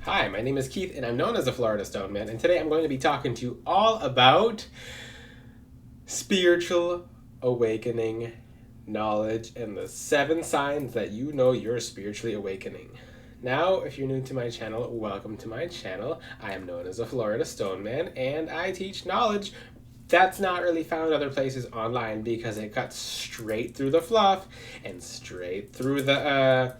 Hi, my name is Keith and I'm known as the Florida Stone Man, and today I'm going to be talking to you all about spiritual awakening knowledge and the 7 signs that you know you're spiritually awakening. Now, if you're new to my channel, welcome to my channel. I am known as the Florida Stone Man and I teach knowledge that's not really found other places online because it cuts straight through the fluff and straight through the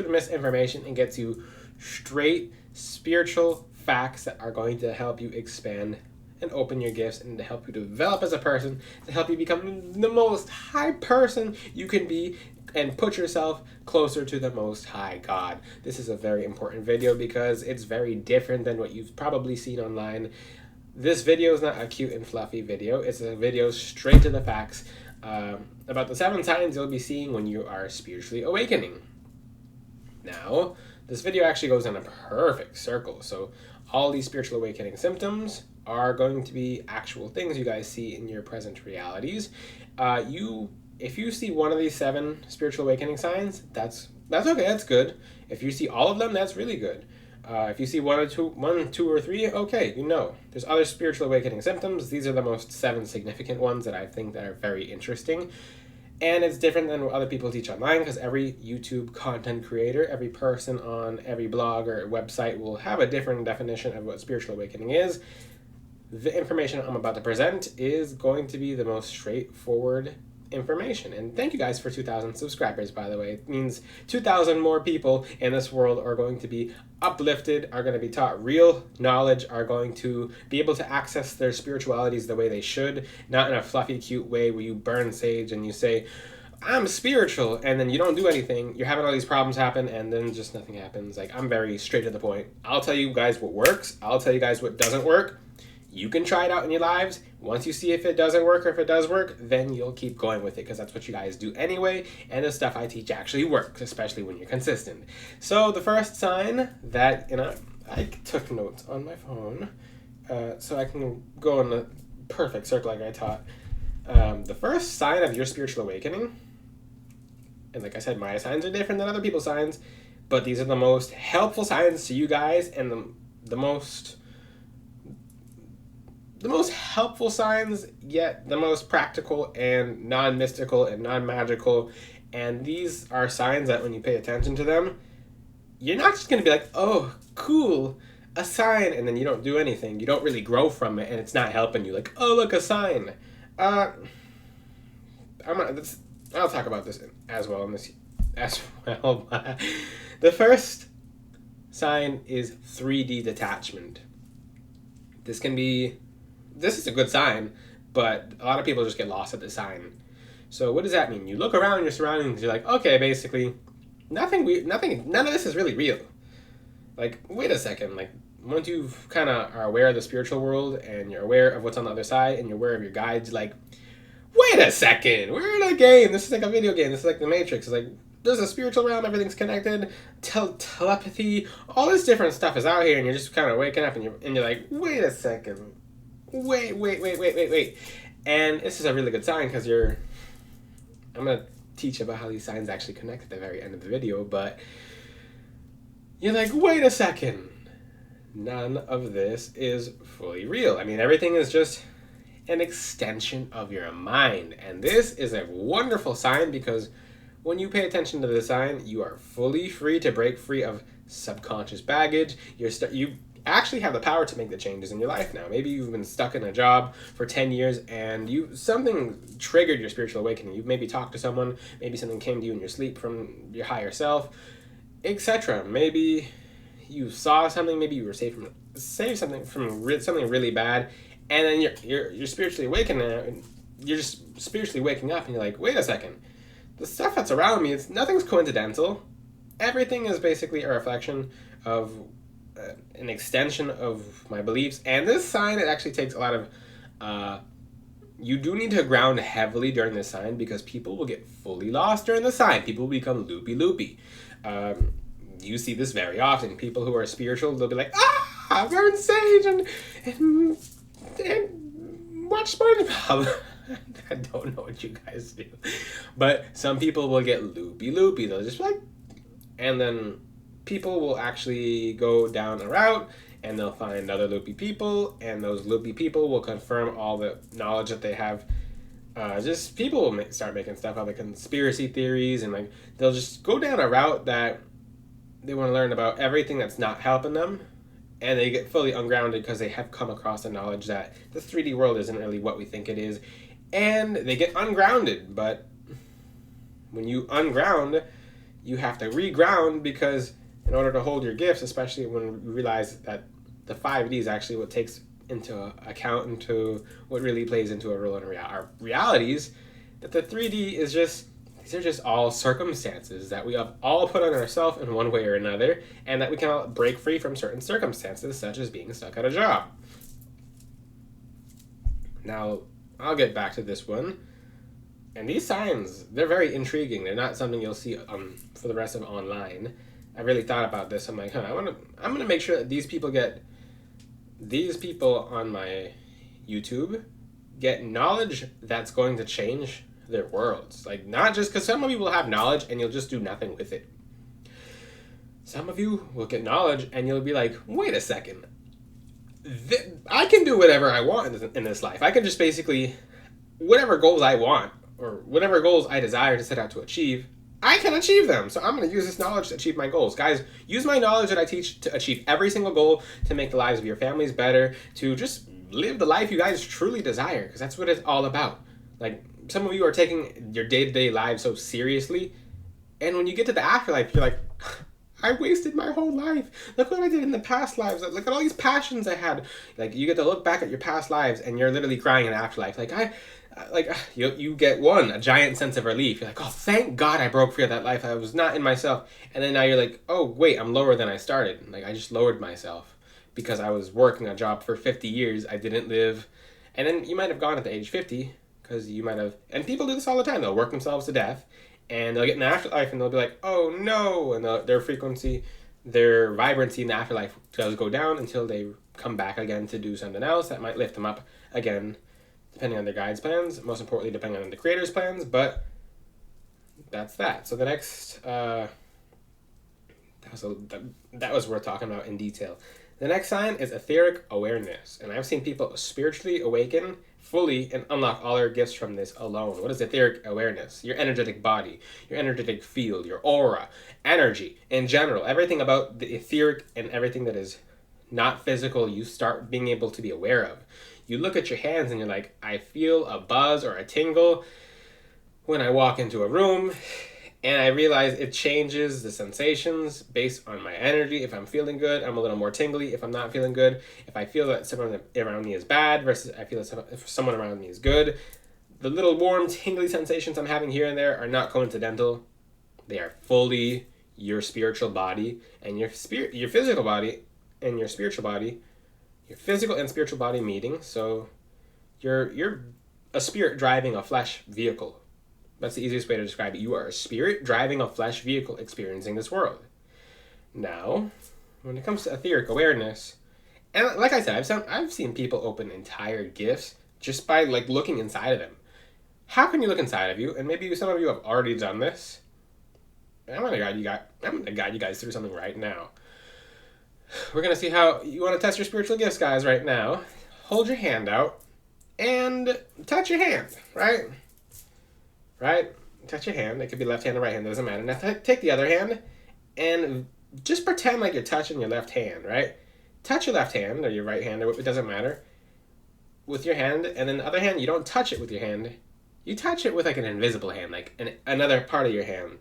misinformation and gets you straight spiritual facts that are going to help you expand and open your gifts and to help you develop as a person, to help you become the most high person you can be and put yourself closer to the most high God. This is a very important video because it's very different than what you've probably seen online. This video is not a cute and fluffy video. It's a video straight to the facts about the 7 signs you'll be seeing when you are spiritually awakening. Now, this video actually goes in a perfect circle. So all these spiritual awakening symptoms are going to be actual things you guys see in your present realities. If you see one of these 7 spiritual awakening signs, that's okay, that's good. If you see all of them, that's really good. If you see one, two, or 3, okay, you know. There's other spiritual awakening symptoms. These are the most 7 significant ones that I think that are very interesting. And it's different than what other people teach online because every YouTube content creator, every person on every blog or website will have a different definition of what spiritual awakening is. The information I'm about to present is going to be the most straightforward information. And thank you guys for 2,000 subscribers, by the way. It means 2,000 more people in this world are going to be uplifted, are going to be taught real knowledge, are going to be able to access their spiritualities the way they should, not in a fluffy, cute way where you burn sage and you say, I'm spiritual, and then you don't do anything. You're having all these problems happen, and then just nothing happens. Like, I'm very straight to the point. I'll tell you guys what works. I'll tell you guys what doesn't work. You can try it out in your lives. Once you see if it doesn't work or if it does work, then you'll keep going with it because that's what you guys do anyway. And the stuff I teach actually works, especially when you're consistent. So the first sign that, I took notes on my phone so I can go in the perfect circle like I taught. The first sign of your spiritual awakening, and like I said, my signs are different than other people's signs, but these are the most helpful signs to you guys and the most helpful signs, yet the most practical and non-mystical and non-magical. And these are signs that when you pay attention to them, you're not just going to be like, oh, cool, a sign, and then you don't do anything. You don't really grow from it, and it's not helping you. Like, oh, look, a sign. I'll talk about this as well. The first sign is 3D detachment. This is a good sign, but a lot of people just get lost at the sign. So what does that mean? You look around your surroundings, you're like, okay, basically, none of this is really real. Like, wait a second, like, once you kind of are aware of the spiritual world, and you're aware of what's on the other side, and you're aware of your guides, like, wait a second, we're in a game, this is like a video game, this is like the Matrix, it's like, there's a spiritual realm, everything's connected, telepathy, all this different stuff is out here, and you're just kind of waking up, and you're like, wait a second, wait. And this is a really good sign because I'm going to teach about how these signs actually connect at the very end of the video, but you're like, wait a second. None of this is fully real. I mean, everything is just an extension of your mind. And this is a wonderful sign because when you pay attention to the sign, you are fully free to break free of subconscious baggage. You actually have the power to make the changes in your life now. Maybe you've been stuck in a job for 10 years and something triggered your spiritual awakening. You maybe talked to someone, maybe something came to you in your sleep from your higher self, etc. Maybe you saw something, maybe you were saved something from something really bad, and then you're spiritually awakening and you're just spiritually waking up and you're like, wait a second, the stuff that's around me, nothing's coincidental. Everything is basically a reflection of an extension of my beliefs. And this sign, it actually takes a lot of you do need to ground heavily during this sign because people will get fully lost during the sign. People will become loopy. You see this very often. People who are spiritual, they'll be like, burn sage and watch SpongeBob. I don't know what you guys do, but some people will get loopy. They'll just be like, and then people will actually go down a route and they'll find other loopy people, and those loopy people will confirm all the knowledge that they have. Just people will start making stuff out, like conspiracy theories, and like they'll just go down a route that they want to learn about everything that's not helping them, and they get fully ungrounded because they have come across the knowledge that the 3D world isn't really what we think it is, and they get ungrounded. But when you unground, you have to reground, because in order to hold your gifts, especially when you realize that the 5D is actually what takes into account into what really plays into a role in our realities, that the 3D is just, these are just all circumstances that we have all put on ourselves in one way or another, and that we can all break free from certain circumstances, such as being stuck at a job. Now, I'll get back to this one. And these signs, they're very intriguing. They're not something you'll see for the rest of online. I really thought about this. I'm like, I'm gonna make sure that these people on my YouTube get knowledge that's going to change their worlds. Like, not just because some of you will have knowledge and you'll just do nothing with it. Some of you will get knowledge and you'll be like, wait a second. I can do whatever I want in this life. I can just basically, whatever goals I want, or whatever goals I desire to set out to achieve, I can achieve them. So I'm going to use this knowledge to achieve my goals. Guys, use my knowledge that I teach to achieve every single goal, to make the lives of your families better, to just live the life you guys truly desire, because that's what it's all about. Like, some of you are taking your day-to-day lives so seriously, and when you get to the afterlife, you're like, I wasted my whole life. Look what I did in the past lives. Look at all these passions I had. Like, you get to look back at your past lives, and you're literally crying in the afterlife. You get a giant sense of relief. You're like, oh, thank God I broke free of that life. I was not in myself. And then now you're like, oh, wait, I'm lower than I started. Like, I just lowered myself because I was working a job for 50 years. I didn't live. And then you might have gone at the age 50, because you might have, and people do this all the time. They'll work themselves to death, and they'll get in the afterlife, and they'll be like, oh, no. And their frequency, their vibrancy in the afterlife does go down until they come back again to do something else that might lift them up again, depending on their guide's plans, most importantly, depending on the creator's plans. But that's that. So the next, that was worth talking about in detail. The next sign is etheric awareness. And I've seen people spiritually awaken fully and unlock all their gifts from this alone. What is etheric awareness? Your energetic body, your energetic field, your aura, energy in general, everything about the etheric and everything that is not physical, you start being able to be aware of. You look at your hands and you're like, I feel a buzz or a tingle when I walk into a room, and I realize it changes the sensations based on my energy. If I'm feeling good, I'm a little more tingly. If I'm not feeling good, if I feel that someone around me is bad versus I feel that if someone around me is good, the little warm, tingly sensations I'm having here and there are not coincidental. They are fully your spiritual body and your physical body and your spiritual body, your physical and spiritual body meeting. So you're a spirit driving a flesh vehicle. That's the easiest way to describe it. You are a spirit driving a flesh vehicle experiencing this world. Now, when it comes to etheric awareness, and like I said, I've seen people open entire gifts just by like looking inside of them. How can you look inside of you? And maybe some of you have already done this. I'm gonna guide you guys through something right now. We're gonna see how you want to test your spiritual gifts, guys, right now. Hold your hand out and touch your hand, right? Right? Touch your hand. It could be left hand or right hand. It doesn't matter. Now take the other hand and just pretend like you're touching your left hand, right? Touch your left hand or your right hand, or it doesn't matter, with your hand. And then the other hand, you don't touch it with your hand. You touch it with like an invisible hand, like another part of your hand.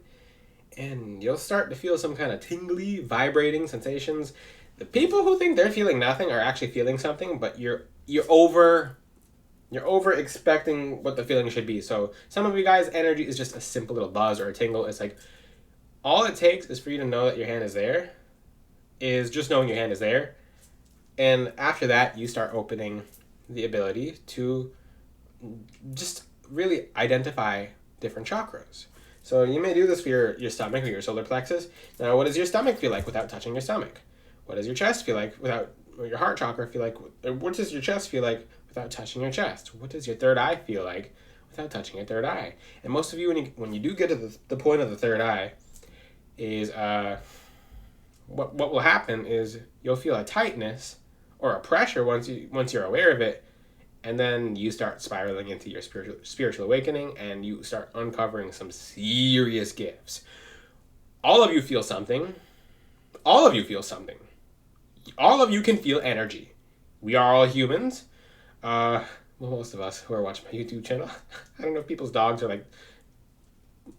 And you'll start to feel some kind of tingly, vibrating sensations. The people who think they're feeling nothing are actually feeling something, but you're over expecting what the feeling should be. So some of you guys' energy is just a simple little buzz or a tingle. It's like, all it takes is for you to know that your hand is there, is just knowing your hand is there. And after that, you start opening the ability to just really identify different chakras. So you may do this for your stomach or your solar plexus. Now, what does your stomach feel like without touching your stomach? What does your chest feel like or your heart chakra feel like? What does your chest feel like without touching your chest? What does your third eye feel like without touching your third eye? And most of you, when you do get to the point of the third eye, is what will happen is you'll feel a tightness or a pressure once you're aware of it, and then you start spiraling into your spiritual awakening, and you start uncovering some serious gifts. All of you feel something. All of you feel something. All of you can feel energy. We are all humans. Well, most of us who are watching my YouTube channel. I don't know if people's dogs are like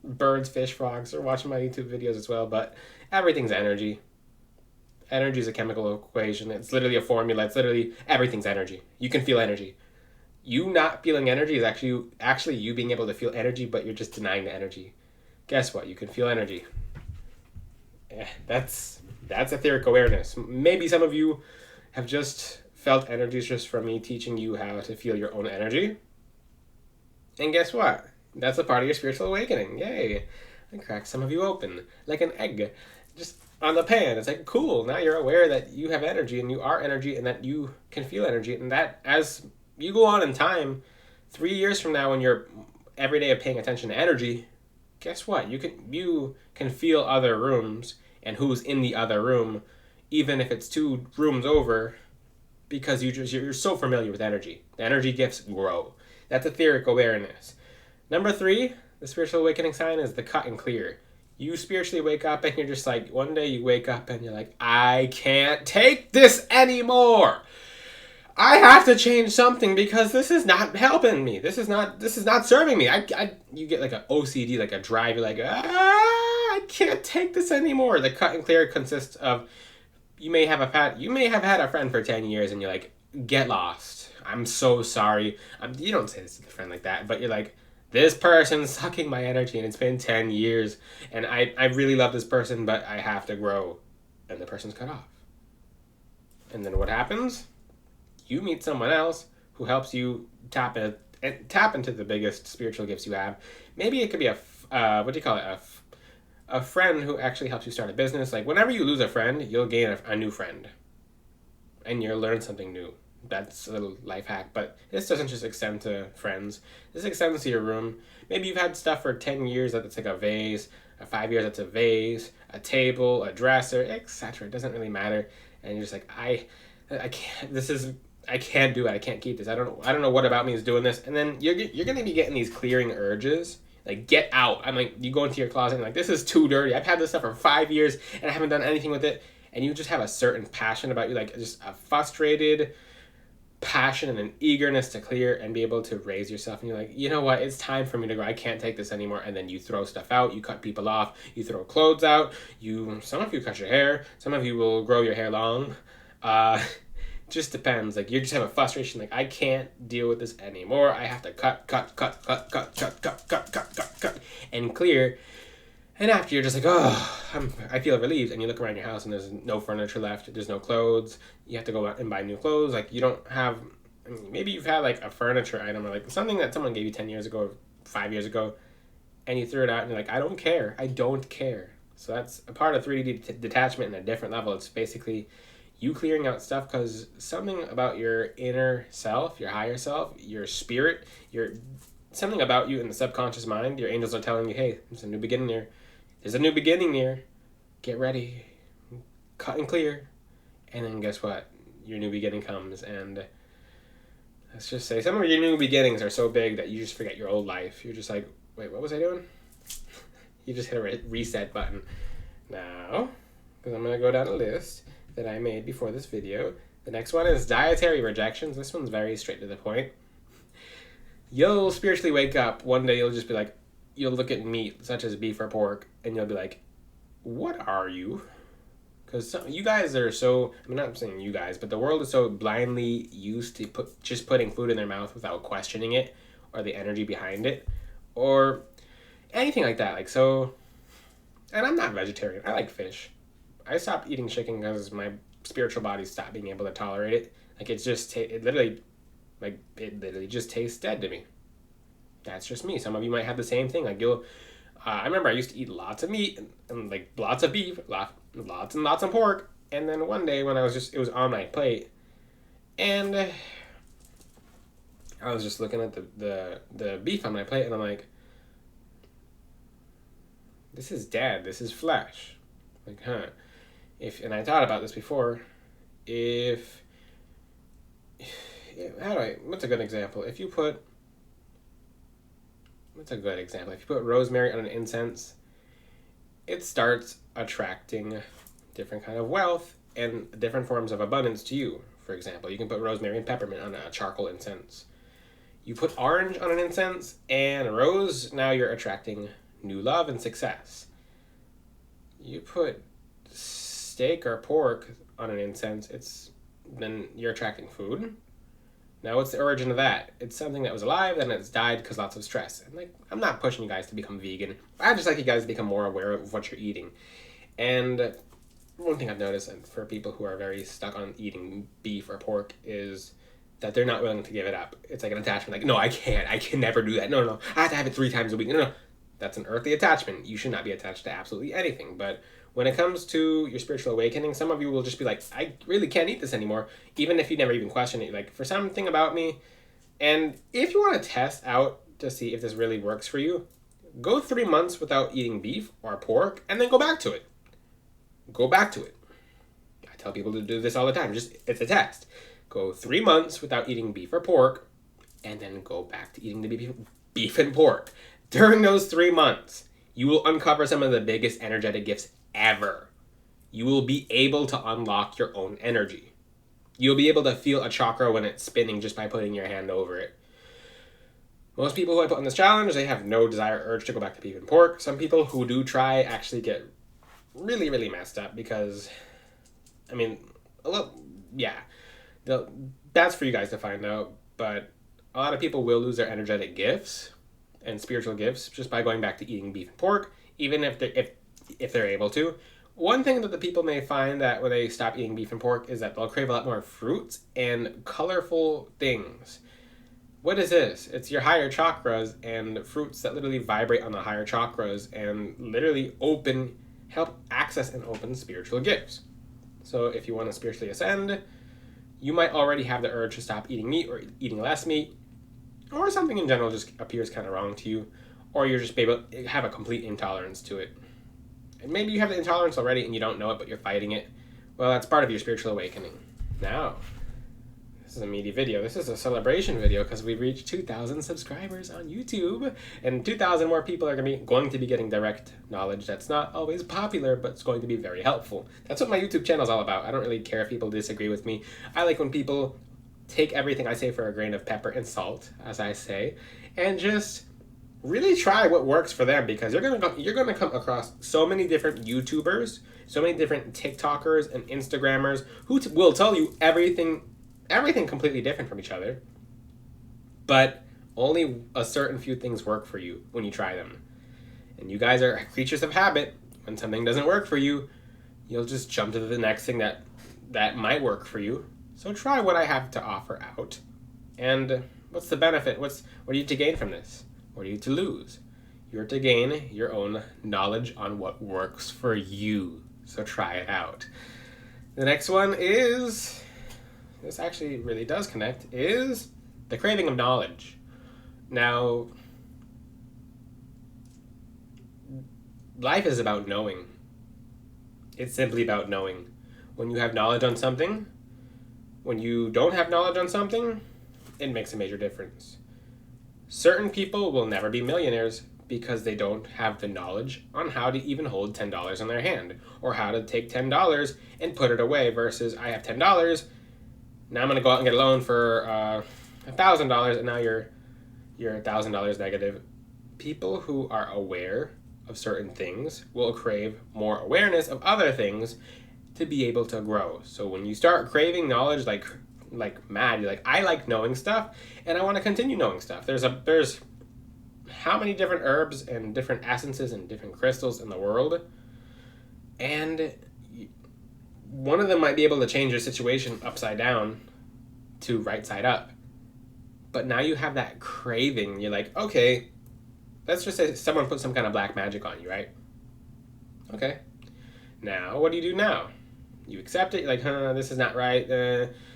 birds, fish, frogs are watching my YouTube videos as well, but everything's energy. Energy is a chemical equation. It's literally a formula. It's literally everything's energy. You can feel energy. You not feeling energy is actually you being able to feel energy, but you're just denying the energy. Guess what? You can feel energy. That's etheric awareness. Maybe some of you have just felt energies just from me teaching you how to feel your own energy. And guess what? That's a part of your spiritual awakening. Yay. I cracked some of you open like an egg just on the pan. It's like, cool. Now you're aware that you have energy and you are energy and that you can feel energy. And that as you go on in time, 3 years from now when you're every day paying attention to energy, guess what? You can feel other rooms and who's in the other room, even if it's 2 rooms over, because you're so familiar with energy. The energy gifts grow. That's etheric awareness. Number 3, the spiritual awakening sign is the cut and clear. You spiritually wake up and you're just like, one day you wake up and you're like, I can't take this anymore. I have to change something because this is not helping me. This is not serving me. You get like an OCD, like a drive. You're like, I can't take this anymore. The cut and clear consists of you may have had a friend for 10 years and you're like, get lost. I'm so sorry. You don't say this to a friend like that, but you're like, this person's sucking my energy and it's been 10 years and I really love this person, but I have to grow. And the person's cut off. And then what happens? You meet someone else who helps you tap into the biggest spiritual gifts you have. Maybe it could be a friend who actually helps you start a business. Like whenever you lose a friend, you'll gain a new friend. And you'll learn something new. That's a little life hack, but this doesn't just extend to friends. This extends to your room. Maybe you've had stuff for 10 years that's like a vase, 5 years that's a vase, a table, a dresser, etc. It doesn't really matter. And you're just like, I can't do it. I can't keep this. I don't know what about me is doing this. And then you're gonna be getting these clearing urges. Like, get out. I'm like, you go into your closet and like, this is too dirty. I've had this stuff for 5 years and I haven't done anything with it. And you just have a certain passion about you, like just a frustrated passion and an eagerness to clear and be able to raise yourself. And you're like, you know what? It's time for me to go. I can't take this anymore. And then you throw stuff out. You cut people off. You throw clothes out. Some of you cut your hair. Some of you will grow your hair long. Just depends. Like you just have a frustration. Like I can't deal with this anymore. I have to cut, and clear. And after you're just like, I feel relieved. And you look around your house and there's no furniture left. There's no clothes. You have to go out and buy new clothes. Like you don't have. Maybe you've had like a furniture item or like something that someone gave you 10 years ago, or 5 years ago, and you threw it out and you're like, I don't care. I don't care. So that's a part of 3D detachment in a different level. It's basically you clearing out stuff because something about your inner self, your higher self, your spirit, something about you in the subconscious mind, your angels are telling you, hey, there's a new beginning here. There's a new beginning here. Get ready. Cut and clear. And then guess what? Your new beginning comes. And let's just say some of your new beginnings are so big that you just forget your old life. You're just like, wait, what was I doing? You just hit a reset button. Now, because I'm going to go down a list that I made before this video. The next one is dietary rejections. This one's very straight to the point. You'll spiritually wake up. One day you'll just be like, you'll look at meat, such as beef or pork, and you'll be like, what are you? Because you guys are so, I'm not saying you guys, but the world is so blindly used to just putting food in their mouth without questioning it, or the energy behind it, or anything like that. Like, so, and I'm not vegetarian. I like fish. I stopped eating chicken because my spiritual body stopped being able to tolerate it. Like, it literally just tastes dead to me. That's just me. Some of you might have the same thing. Like I remember I used to eat lots of meat and like lots of beef, lots and lots of pork. And then one day when it was on my plate, and I was just looking at the beef on my plate, and I'm like, this is dead. This is flesh. Like, huh? And I thought about this before, what's a good example? If you put rosemary on an incense, it starts attracting different kind of wealth and different forms of abundance to you. For example, you can put rosemary and peppermint on a charcoal incense. You put orange on an incense and rose, now you're attracting new love and success. You put steak or pork on an incense, then you're attracting food. Now, what's the origin of that? It's something that was alive, then it's died because lots of stress. And I'm not pushing you guys to become vegan. I just like you guys to become more aware of what you're eating. And one thing I've noticed for people who are very stuck on eating beef or pork is that they're not willing to give it up. It's like an attachment. No, I can't. I can never do that. No. I have to have it 3 times a week. No. That's an earthly attachment. You should not be attached to absolutely anything. But when it comes to your spiritual awakening, some of you will just be like, I really can't eat this anymore, even if you never even question it. For something about me. And if you want to test out to see if this really works for you, go 3 months without eating beef or pork, and then go back to it. Go back to it. I tell people to do this all the time. It's a test. Go 3 months without eating beef or pork, and then go back to eating the beef and pork. During those 3 months, you will uncover some of the biggest energetic gifts ever. You will be able to unlock your own energy. You'll be able to feel a chakra when it's spinning just by putting your hand over it. Most people who I put on this challenge, they have no desire or urge to go back to beef and pork. Some people who do try actually get really, really messed up because, that's for you guys to find out, but a lot of people will lose their energetic gifts and spiritual gifts just by going back to eating beef and pork, even if they're able to. One thing that the people may find that when they stop eating beef and pork is that they'll crave a lot more fruits and colorful things. What is this? It's your higher chakras and fruits that literally vibrate on the higher chakras and literally help access and open spiritual gifts. So if you want to spiritually ascend, you might already have the urge to stop eating meat or eating less meat, or something in general just appears kind of wrong to you, or you're just able to have a complete intolerance to it. And maybe you have the intolerance already and you don't know it, but you're fighting it. Well, that's part of your spiritual awakening. Now, this is a meaty video. This is a celebration video because we've reached 2,000 subscribers on YouTube, and 2,000 more people are going to be getting direct knowledge that's not always popular, but it's going to be very helpful. That's what my YouTube channel is all about. I don't really care if people disagree with me. I like when people take everything I say for a grain of pepper and salt, as I say, and just really try what works for them, because you're gonna come across so many different YouTubers, so many different TikTokers and Instagrammers who will tell you everything completely different from each other, but only a certain few things work for you when you try them. And you guys are creatures of habit. When something doesn't work for you, you'll just jump to the next thing that might work for you. So try what I have to offer out. And what's the benefit? What are you to gain from this? What are you to lose? You're to gain your own knowledge on what works for you. So try it out. The next one is, this actually really does connect, is the craving of knowledge. Now, life is about knowing. It's simply about knowing. When you have knowledge on something, when you don't have knowledge on something, it makes a major difference. Certain people will never be millionaires because they don't have the knowledge on how to even hold $10 in their hand, or how to take $10 and put it away, versus I have $10, now I'm going to go out and get a loan for $1,000, and now you're $1,000 negative. People who are aware of certain things will crave more awareness of other things to be able to grow. So when you start craving knowledge like mad, you're like, I like knowing stuff and I want to continue knowing stuff. There's how many different herbs and different essences and different crystals in the world, and one of them might be able to change your situation upside down to right side up. But now you have that craving. You're like, okay, let's just say someone put some kind of black magic on you, right? Okay. Now, what do you do now? You accept it. You're like, this is not right.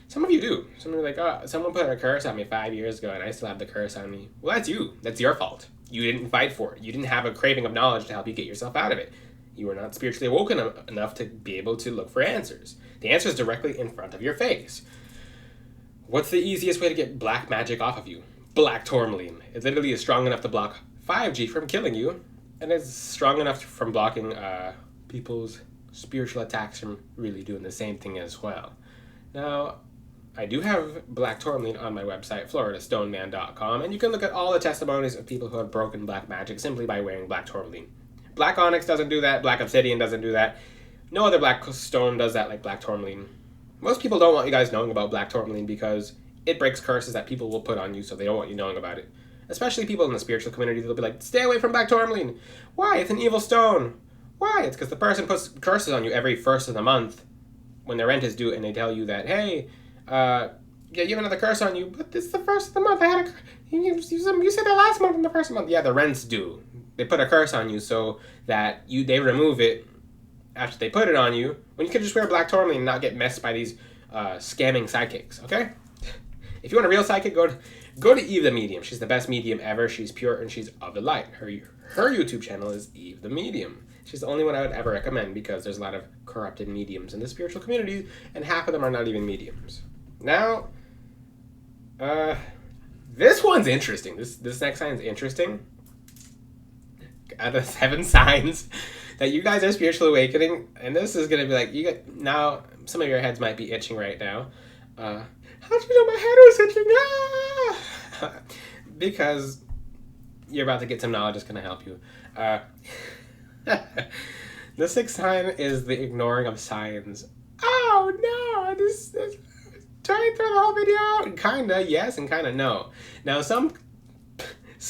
Some of you do. Some of you are like, oh, someone put a curse on me 5 years ago and I still have the curse on me. Well, that's you. That's your fault. You didn't fight for it. You didn't have a craving of knowledge to help you get yourself out of it. You are not spiritually awoken enough to be able to look for answers. The answer is directly in front of your face. What's the easiest way to get black magic off of you? Black tourmaline. It literally is strong enough to block 5G from killing you, and it's strong enough from blocking people's spiritual attacks from really doing the same thing as well. Now, I do have black tourmaline on my website, floridastoneman.com, and you can look at all the testimonies of people who have broken black magic simply by wearing black tourmaline. Black onyx doesn't do that, black obsidian doesn't do that. No other black stone does that like black tourmaline. Most people don't want you guys knowing about black tourmaline because it breaks curses that people will put on you, so they don't want you knowing about it. Especially people in the spiritual community, they'll be like, stay away from black tourmaline. Why? It's an evil stone. Why? It's because the person puts curses on you every first of the month when their rent is due, and they tell you that, hey, yeah, you have another curse on you, but it's the first of the month. You said that last month in the first month. Yeah, the rent's due. They put a curse on you so that they remove it after they put it on you, when you could just wear black tourmaline and not get messed by these scamming sidekicks, okay? If you want a real sidekick, go to Eve the Medium. She's the best medium ever. She's pure and she's of the light. Her YouTube channel is Eve the Medium. She's the only one I would ever recommend because there's a lot of corrupted mediums in the spiritual community, and half of them are not even mediums. Now, this one's interesting. This next sign is interesting. Out of 7 signs that you guys are spiritually awakening, and this is gonna be like now. Some of your heads might be itching right now. How'd you know my head was itching? Ah! Because you're about to get some knowledge that's gonna help you. The 6th sign is the ignoring of signs. Oh no! This trying to throw the whole video out. Kinda yes and kinda no. Now some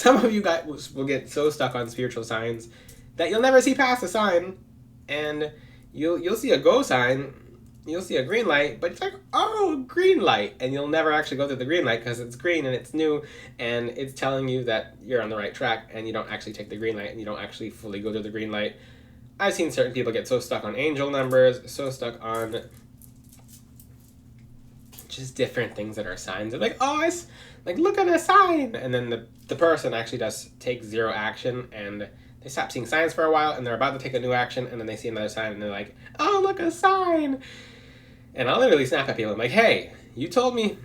of you guys will get so stuck on spiritual signs that you'll never see past a sign, and you'll see a go sign, you'll see a green light, but it's like, oh, green light, and you'll never actually go through the green light because it's green and it's new and it's telling you that you're on the right track, and you don't actually take the green light and you don't actually fully go through the green light. I've seen certain people get so stuck on angel numbers, so stuck on just different things that are signs. They're like, oh, look at a sign, and then the person actually does take 0 action, and they stop seeing signs for a while, and they're about to take a new action, and then they see another sign, and they're like, oh, look, a sign. And I'll literally snap at people. I'm like, hey, you told me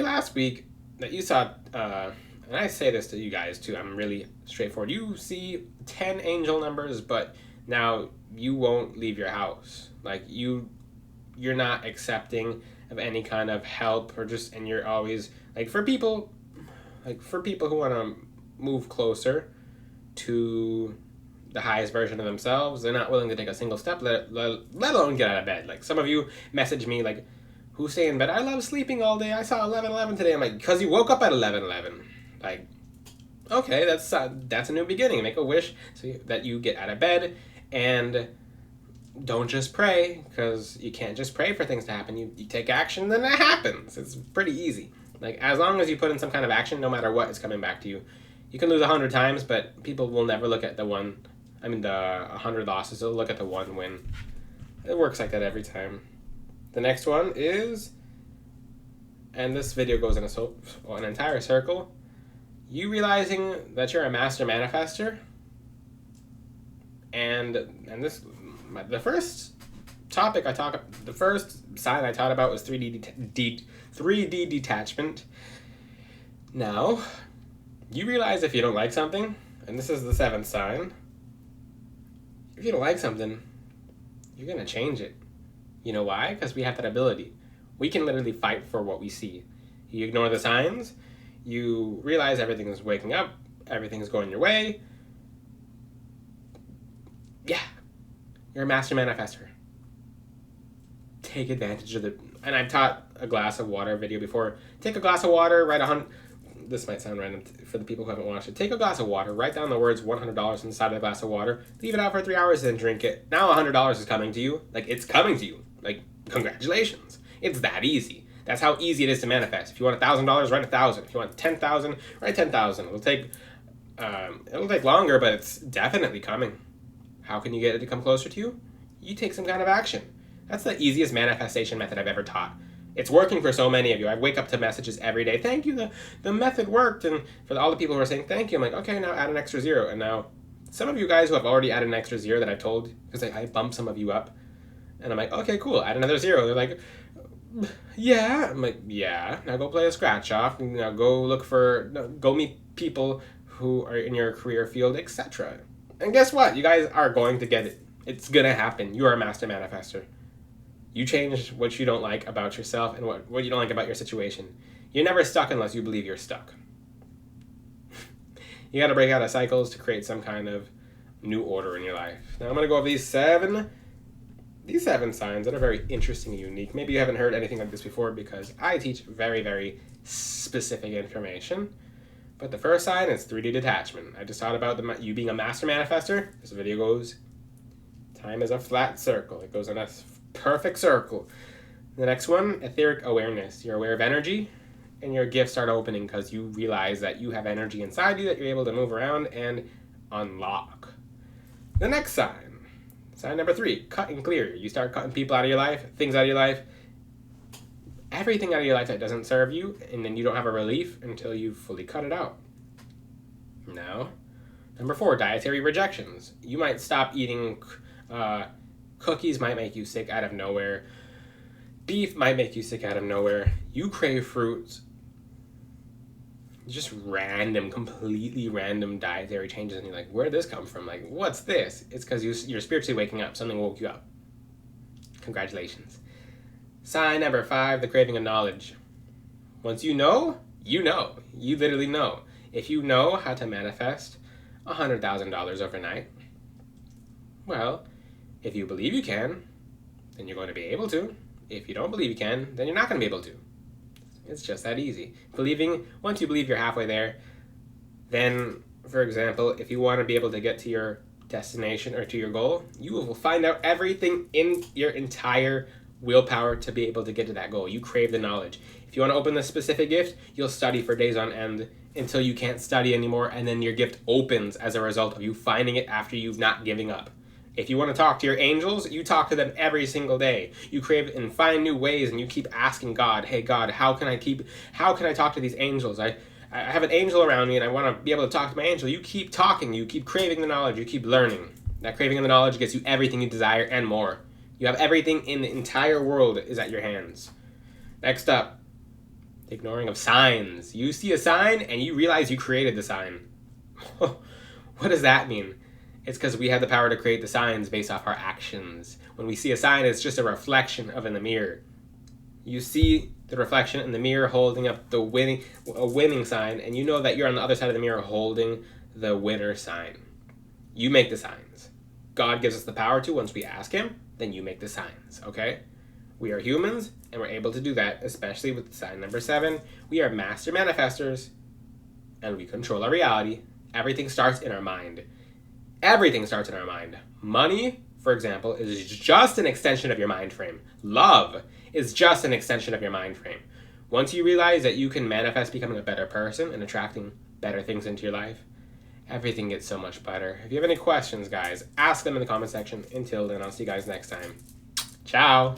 last week that you saw, and I say this to you guys too, I'm really straightforward. You see 10 angel numbers, but now you won't leave your house. Like, you're not accepting of any kind of help, and you're always, for people who want to move closer to the highest version of themselves, they're not willing to take a single step, let alone get out of bed. Like, some of you message me, like, who stay in bed? I love sleeping all day. I saw 11:11 today. I'm like, because you woke up at 11:11. Like, okay, that's a new beginning. Make a wish so that you get out of bed, and don't just pray, because you can't just pray for things to happen. You take action, then it happens. It's pretty easy. Like, as long as you put in some kind of action, no matter what is coming back to you. You can lose 100 times, but people will never look at the 100 losses. They'll look at the 1 win. It works like that every time. The next one is, and this video goes in an entire circle, you realizing that you're a master manifester. And the first sign I taught about was 3D detachment. Now, you realize if you don't like something, and this is the 7th sign, if you don't like something, you're going to change it. You know why? Because we have that ability. We can literally fight for what we see. You ignore the signs, you realize everything is waking up, everything is going your way. Yeah, you're a master manifester. Take advantage of and I've taught a glass of water video before. Take a glass of water, write 100. This might sound random for the people who haven't watched it. Take a glass of water, write down the words $100 on the side of the glass of water, leave it out for 3 hours, then drink it. Now $100 is coming to you. Like, it's coming to you. Like, congratulations. It's that easy. That's how easy it is to manifest. If you want $1,000, write 1,000. If you want 10,000, write 10,000. It'll take longer, but it's definitely coming. How can you get it to come closer to you? You take some kind of action. That's the easiest manifestation method I've ever taught. It's working for so many of you. I wake up to messages every day. Thank you, the method worked. And for all the people who are saying thank you, I'm like, okay, now add an extra 0. And now Some of you guys who have already added an extra 0 that I've told, because I bumped some of you up, and I'm like, okay, cool, add another 0. They're like, yeah. I'm like, yeah. Now go play a scratch off. Now go meet people who are in your career field, etc. And guess what? You guys are going to get it. It's gonna happen. You are a master manifester. You change what you don't like about yourself and what you don't like about your situation. You're never stuck unless you believe you're stuck. You got to break out of cycles to create some kind of new order in your life. Now I'm going to go over these seven signs that are very interesting and unique. Maybe you haven't heard anything like this before because I teach very, very specific information. But the first sign is 3D detachment. I just taught about you being a master manifester. This video goes, time is a flat circle. It goes in a perfect circle. The next one, etheric awareness. You're aware of energy, and your gifts start opening because you realize that you have energy inside you that you're able to move around and unlock. The next sign number 3, cut and clear. You start cutting people out of your life, things out of your life, everything out of your life that doesn't serve you, and then you don't have a relief until you fully cut it out. Now, number 4, dietary rejections. You might stop eating cookies, might make you sick out of nowhere. Beef might make you sick out of nowhere. You crave fruits. Just completely random dietary changes, and you're like, where did this come from? Like, what's this? It's because you're spiritually waking up. Something woke you up. Congratulations. Sign number 5, the craving of knowledge. Once you know, you know. You literally know. If you know how to manifest $100,000 overnight, well, if you believe you can, then you're going to be able to. If you don't believe you can, then you're not going to be able to. It's just that easy. Once you believe you're halfway there, then, for example, if you want to be able to get to your destination or to your goal, you will find out everything in your entire willpower to be able to get to that goal. You crave the knowledge. If you want to open the specific gift, you'll study for days on end until you can't study anymore, and then your gift opens as a result of you finding it after you've not giving up. If you want to talk to your angels, you talk to them every single day. You crave and find new ways, and you keep asking God, hey God, how can I talk to these angels? I have an angel around me, and I want to be able to talk to my angel. You keep talking, you keep craving the knowledge, you keep learning. That craving of the knowledge gets you everything you desire and more. You have everything in the entire world is at your hands. Next up, the ignoring of signs. You see a sign, and you realize you created the sign. What does that mean? It's because we have the power to create the signs based off our actions. When we see a sign, it's just a reflection of in the mirror. You see the reflection in the mirror holding up a winning sign, and you know that you're on the other side of the mirror holding the winner sign. You make the signs. God gives us the power to. Once we ask him, then you make the signs, okay? We are humans, and we're able to do that, especially with sign number 7. We are master manifestors, and we control our reality. Everything starts in our mind. Everything starts in our mind. Money, for example, is just an extension of your mind frame. Love is just an extension of your mind frame. Once you realize that you can manifest becoming a better person and attracting better things into your life, everything gets so much better. If you have any questions, guys, ask them in the comment section. Until then, I'll see you guys next time. Ciao!